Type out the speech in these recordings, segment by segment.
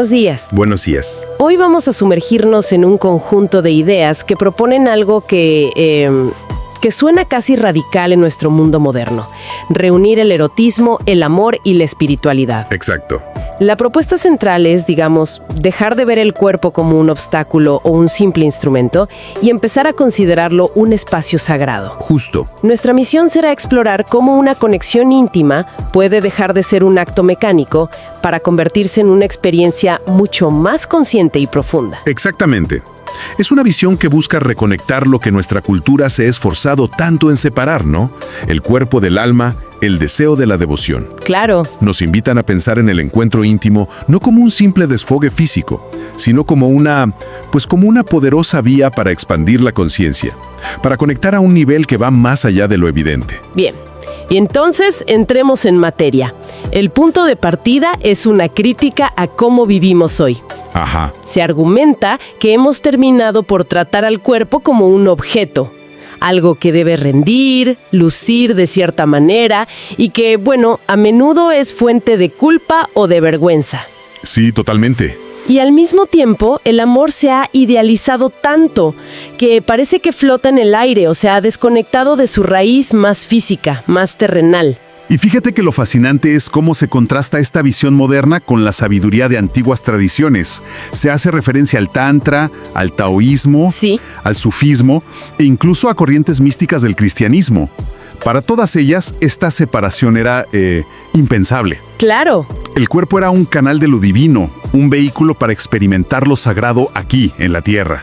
Buenos días. Buenos días. Hoy vamos a sumergirnos en un conjunto de ideas que proponen algo que suena casi radical en nuestro mundo moderno. Reunir el erotismo, el amor y la espiritualidad. Exacto. La propuesta central es, digamos, dejar de ver el cuerpo como un obstáculo o un simple instrumento y empezar a considerarlo un espacio sagrado. Justo. Nuestra misión será explorar cómo una conexión íntima puede dejar de ser un acto mecánico para convertirse en una experiencia mucho más consciente y profunda. Exactamente. Es una visión que busca reconectar lo que nuestra cultura se ha esforzado tanto en separar, ¿no? El cuerpo del alma, el deseo de la devoción. Claro. Nos invitan a pensar en el encuentro íntimo no como un simple desfogue físico, sino como una poderosa vía para expandir la conciencia, para conectar a un nivel que va más allá de lo evidente. Bien. Y entonces entremos en materia. El punto de partida es una crítica a cómo vivimos hoy. Ajá. Se argumenta que hemos terminado por tratar al cuerpo como un objeto, algo que debe rendir, lucir de cierta manera y que, a menudo es fuente de culpa o de vergüenza. Sí, totalmente. Y al mismo tiempo, el amor se ha idealizado tanto que parece que flota en el aire, o sea, desconectado de su raíz más física, más terrenal. Y fíjate que lo fascinante es cómo se contrasta esta visión moderna con la sabiduría de antiguas tradiciones. Se hace referencia al tantra, al taoísmo, Sí. al sufismo e incluso a corrientes místicas del cristianismo. Para todas ellas, esta separación era impensable. Claro. El cuerpo era un canal de lo divino, un vehículo para experimentar lo sagrado aquí, en la tierra.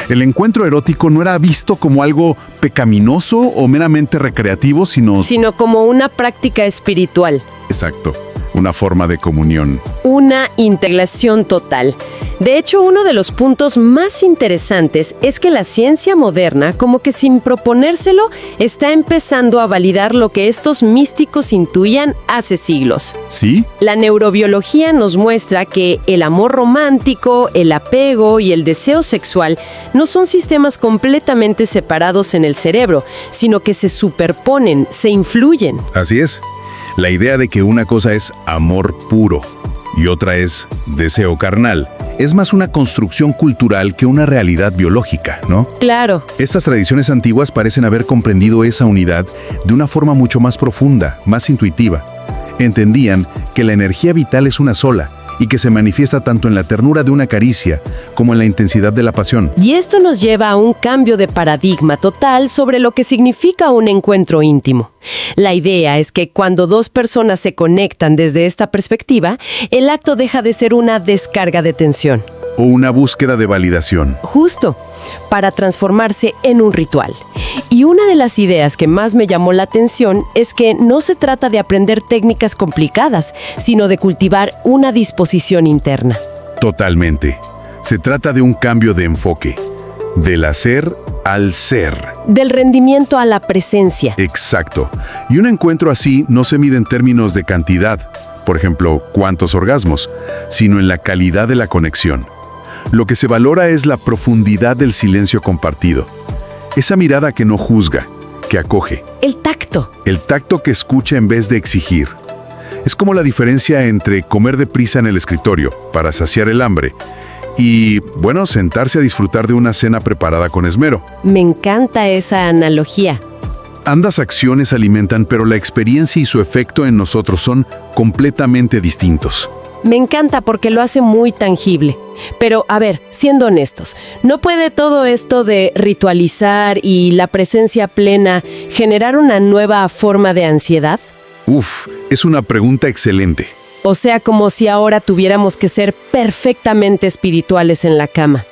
El encuentro erótico no era visto como algo pecaminoso o meramente recreativo, sino Como una práctica espiritual. Exacto, una forma de comunión. Una integración total. De hecho, uno de los puntos más interesantes es que la ciencia moderna, como que sin proponérselo, está empezando a validar lo que estos místicos intuían hace siglos. ¿Sí? La neurobiología nos muestra que el amor romántico, el apego y el deseo sexual no son sistemas completamente separados en el cerebro, sino que se superponen, se influyen. Así es. La idea de que una cosa es amor puro y otra es deseo carnal es más una construcción cultural que una realidad biológica, ¿no? Claro. Estas tradiciones antiguas parecen haber comprendido esa unidad de una forma mucho más profunda, más intuitiva. Entendían que la energía vital es una sola y que se manifiesta tanto en la ternura de una caricia como en la intensidad de la pasión. Y esto nos lleva a un cambio de paradigma total sobre lo que significa un encuentro íntimo. La idea es que cuando dos personas se conectan desde esta perspectiva, el acto deja de ser una descarga de tensión. O una búsqueda de validación. Justo, para transformarse en un ritual. Y una de las ideas que más me llamó la atención es que no se trata de aprender técnicas complicadas, sino de cultivar una disposición interna. Totalmente. Se trata de un cambio de enfoque. Del hacer al ser. Del rendimiento a la presencia. Exacto. Y un encuentro así no se mide en términos de cantidad, por ejemplo, cuántos orgasmos, sino en la calidad de la conexión. Lo que se valora es la profundidad del silencio compartido. Esa mirada que no juzga, que acoge. El tacto. El tacto que escucha en vez de exigir. Es como la diferencia entre comer deprisa en el escritorio para saciar el hambre y, sentarse a disfrutar de una cena preparada con esmero. Me encanta esa analogía. Ambas acciones alimentan, pero la experiencia y su efecto en nosotros son completamente distintos. Me encanta porque lo hace muy tangible. Pero, a ver, siendo honestos, ¿no puede todo esto de ritualizar y la presencia plena generar una nueva forma de ansiedad? Es una pregunta excelente. O sea, como si ahora tuviéramos que ser perfectamente espirituales en la cama.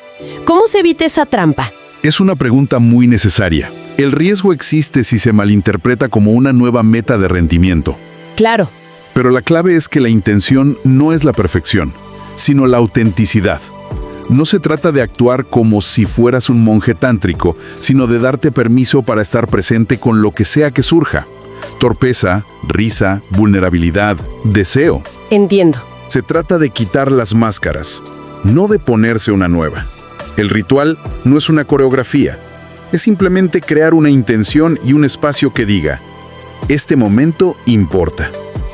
¿Cómo se evita esa trampa? Es una pregunta muy necesaria. El riesgo existe si se malinterpreta como una nueva meta de rendimiento. Claro. Pero la clave es que la intención no es la perfección, sino la autenticidad. No se trata de actuar como si fueras un monje tántrico, sino de darte permiso para estar presente con lo que sea que surja. Torpeza, risa, vulnerabilidad, deseo. Entiendo. Se trata de quitar las máscaras, no de ponerse una nueva. El ritual no es una coreografía, es simplemente crear una intención y un espacio que diga, este momento importa.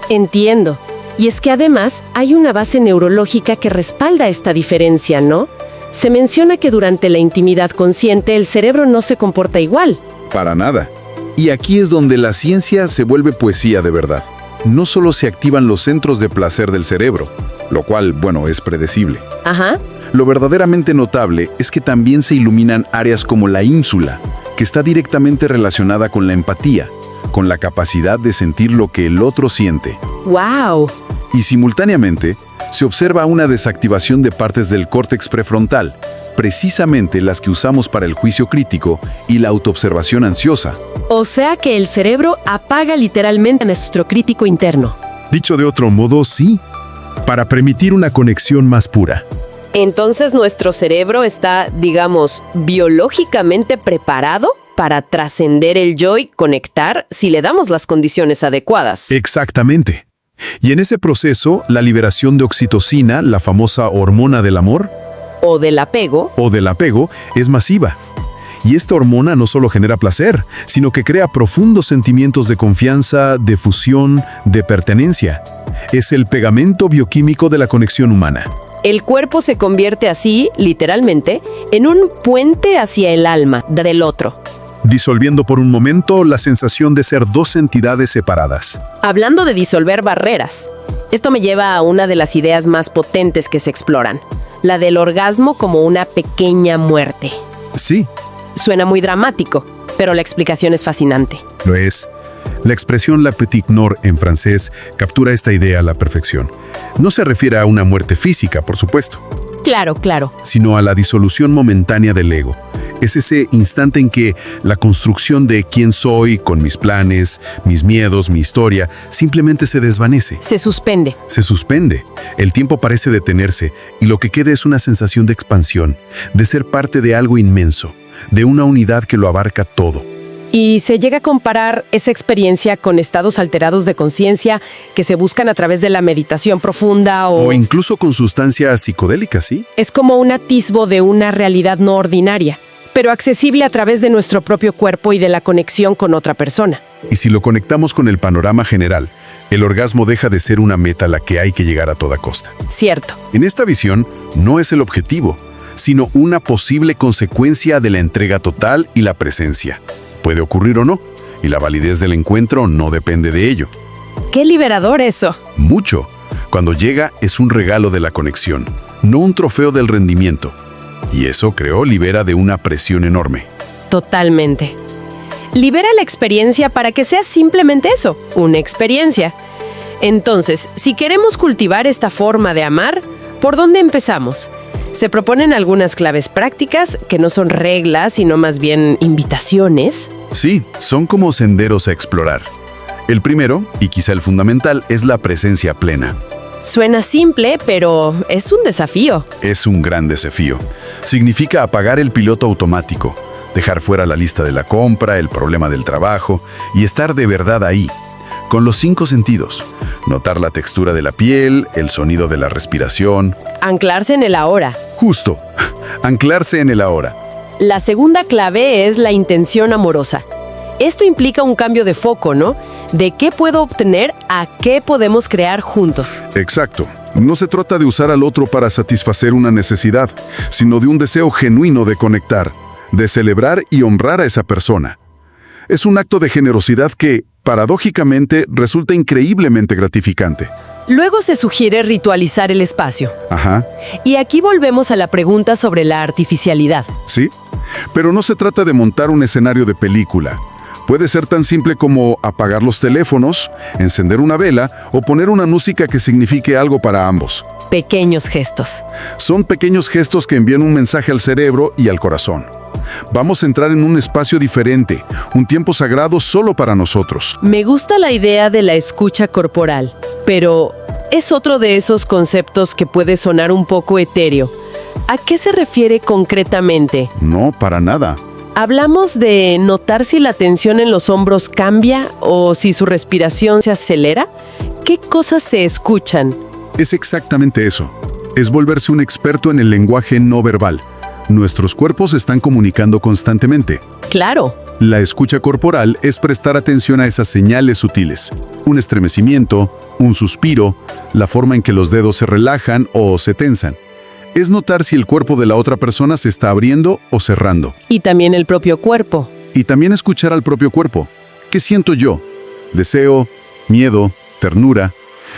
Entiendo. Y es que además hay una base neurológica que respalda esta diferencia, ¿no? Se menciona que durante la intimidad consciente el cerebro no se comporta igual. Para nada. Y aquí es donde la ciencia se vuelve poesía de verdad. No solo se activan los centros de placer del cerebro, lo cual, bueno, es predecible. Ajá. Lo verdaderamente notable es que también se iluminan áreas como la ínsula, que está directamente relacionada con la empatía, con la capacidad de sentir lo que el otro siente. ¡Wow! Y simultáneamente, se observa una desactivación de partes del córtex prefrontal, precisamente las que usamos para el juicio crítico y la autoobservación ansiosa. O sea que el cerebro apaga literalmente a nuestro crítico interno. Dicho de otro modo, sí, para permitir una conexión más pura. Entonces nuestro cerebro está, digamos, biológicamente preparado para trascender el yo y conectar si le damos las condiciones adecuadas. Exactamente. Y en ese proceso, la liberación de oxitocina, la famosa hormona del amor, O del apego. es masiva. Y esta hormona no solo genera placer, sino que crea profundos sentimientos de confianza, de fusión, de pertenencia. Es el pegamento bioquímico de la conexión humana. El cuerpo se convierte así, literalmente, en un puente hacia el alma del otro. Disolviendo por un momento la sensación de ser dos entidades separadas. Hablando de disolver barreras, esto me lleva a una de las ideas más potentes que se exploran, la del orgasmo como una pequeña muerte. Sí, Suena muy dramático, pero la explicación es fascinante. lo es. La expresión la petite mort en francés captura esta idea a la perfección. No se refiere a una muerte física, por supuesto, Claro, claro. sino a la disolución momentánea del ego. Es ese instante en que la construcción de quién soy, con mis planes, mis miedos, mi historia, simplemente se desvanece, Se suspende. se suspende. El tiempo parece detenerse y lo que queda es una sensación de expansión, de ser parte de algo inmenso, de una unidad que lo abarca todo. Y se llega a comparar esa experiencia con estados alterados de conciencia que se buscan a través de la meditación profunda O incluso con sustancias psicodélicas, ¿sí? Es como un atisbo de una realidad no ordinaria, pero accesible a través de nuestro propio cuerpo y de la conexión con otra persona. Y si lo conectamos con el panorama general, el orgasmo deja de ser una meta a la que hay que llegar a toda costa. Cierto. En esta visión, no es el objetivo, sino una posible consecuencia de la entrega total y la presencia. Puede ocurrir o no, y la validez del encuentro no depende de ello. ¡Qué liberador eso! Mucho. Cuando llega es un regalo de la conexión, no un trofeo del rendimiento. Y eso, creo, libera de una presión enorme. Totalmente. Libera la experiencia para que sea simplemente eso, una experiencia. Entonces, si queremos cultivar esta forma de amar, ¿por dónde empezamos? Se proponen algunas claves prácticas que no son reglas, sino más bien invitaciones. Sí, son como senderos a explorar. El primero, y quizá el fundamental, es la presencia plena. Suena simple, pero es un desafío. Es un gran desafío. Significa apagar el piloto automático, dejar fuera la lista de la compra, el problema del trabajo y estar de verdad ahí, con los 5 sentidos. Notar la textura de la piel, el sonido de la respiración. Anclarse en el ahora. Justo, anclarse en el ahora. La segunda clave es la intención amorosa. Esto implica un cambio de foco, ¿no? De qué puedo obtener a qué podemos crear juntos. Exacto. No se trata de usar al otro para satisfacer una necesidad, sino de un deseo genuino de conectar, de celebrar y honrar a esa persona. Es un acto de generosidad que, paradójicamente, resulta increíblemente gratificante. Luego se sugiere ritualizar el espacio. Ajá, Y aquí volvemos a la pregunta sobre la artificialidad. sí. Pero no se trata de montar un escenario de película. Puede ser tan simple como apagar los teléfonos, encender una vela o poner una música que signifique algo para ambos. Pequeños gestos. Son pequeños gestos que envían un mensaje al cerebro y al corazón. Vamos a entrar en un espacio diferente, un tiempo sagrado solo para nosotros. Me gusta la idea de la escucha corporal, pero es otro de esos conceptos que puede sonar un poco etéreo. ¿A qué se refiere concretamente? No, para nada. ¿Hablamos de notar si la tensión en los hombros cambia o si su respiración se acelera? ¿Qué cosas se escuchan? Es exactamente eso. Es volverse un experto en el lenguaje no verbal. Nuestros cuerpos se están comunicando constantemente. Claro, La escucha corporal es prestar atención a esas señales sutiles. Un estremecimiento, un suspiro, la forma en que los dedos se relajan o se tensan. Es notar si el cuerpo de la otra persona se está abriendo o cerrando. Y también el propio cuerpo. Y también escuchar al propio cuerpo. ¿Qué siento yo? Deseo, miedo, ternura.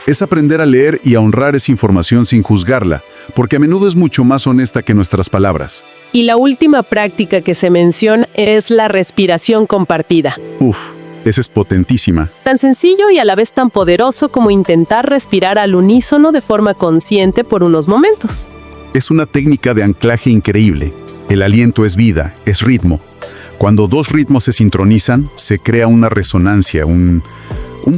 Es aprender a leer y a honrar esa información sin juzgarla, porque a menudo es mucho más honesta que nuestras palabras. Y la última práctica que se menciona es la respiración compartida. Uf, esa es potentísima. Tan sencillo y a la vez tan poderoso como intentar respirar al unísono de forma consciente por unos momentos. Es una técnica de anclaje increíble. El aliento es vida, es ritmo. Cuando dos ritmos se sincronizan, se crea una resonancia, un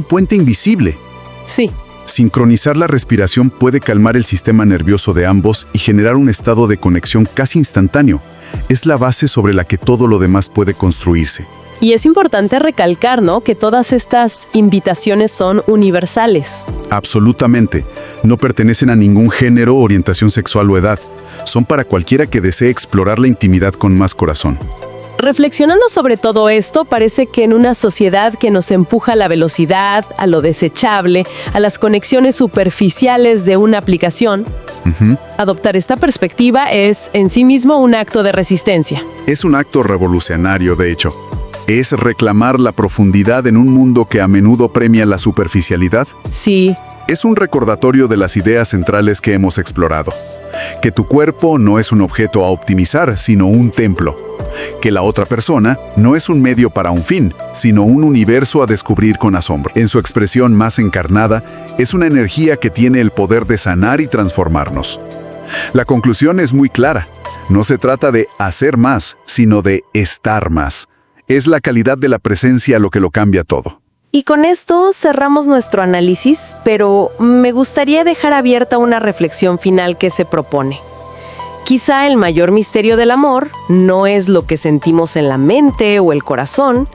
puente invisible. Sí. Sincronizar la respiración puede calmar el sistema nervioso de ambos y generar un estado de conexión casi instantáneo. Es la base sobre la que todo lo demás puede construirse. Y es importante recalcar, ¿no?, que todas estas invitaciones son universales. Absolutamente. No pertenecen a ningún género, orientación sexual o edad. Son para cualquiera que desee explorar la intimidad con más corazón. Reflexionando sobre todo esto, parece que en una sociedad que nos empuja a la velocidad, a lo desechable, a las conexiones superficiales de una aplicación, adoptar esta perspectiva es en sí mismo un acto de resistencia. Es un acto revolucionario, de hecho. Es reclamar la profundidad en un mundo que a menudo premia la superficialidad. Sí. Es un recordatorio de las ideas centrales que hemos explorado. Que tu cuerpo no es un objeto a optimizar, sino un templo. Que la otra persona no es un medio para un fin, sino un universo a descubrir con asombro. En su expresión más encarnada, es una energía que tiene el poder de sanar y transformarnos. La conclusión es muy clara. No se trata de hacer más, sino de estar más. Es la calidad de la presencia lo que lo cambia todo. Y con esto cerramos nuestro análisis, pero me gustaría dejar abierta una reflexión final que se propone. Quizá el mayor misterio del amor no es lo que sentimos en la mente o el corazón,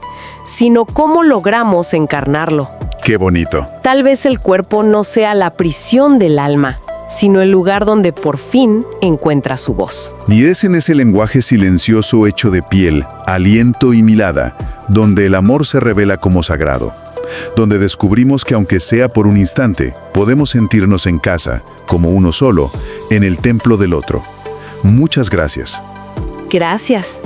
sino cómo logramos encarnarlo. ¡Qué bonito! Tal vez el cuerpo no sea la prisión del alma, sino el lugar donde por fin encuentra su voz. Y es en ese lenguaje silencioso hecho de piel, aliento y mirada, donde el amor se revela como sagrado. Donde descubrimos que aunque sea por un instante, podemos sentirnos en casa, como uno solo, en el templo del otro. Muchas gracias. Gracias.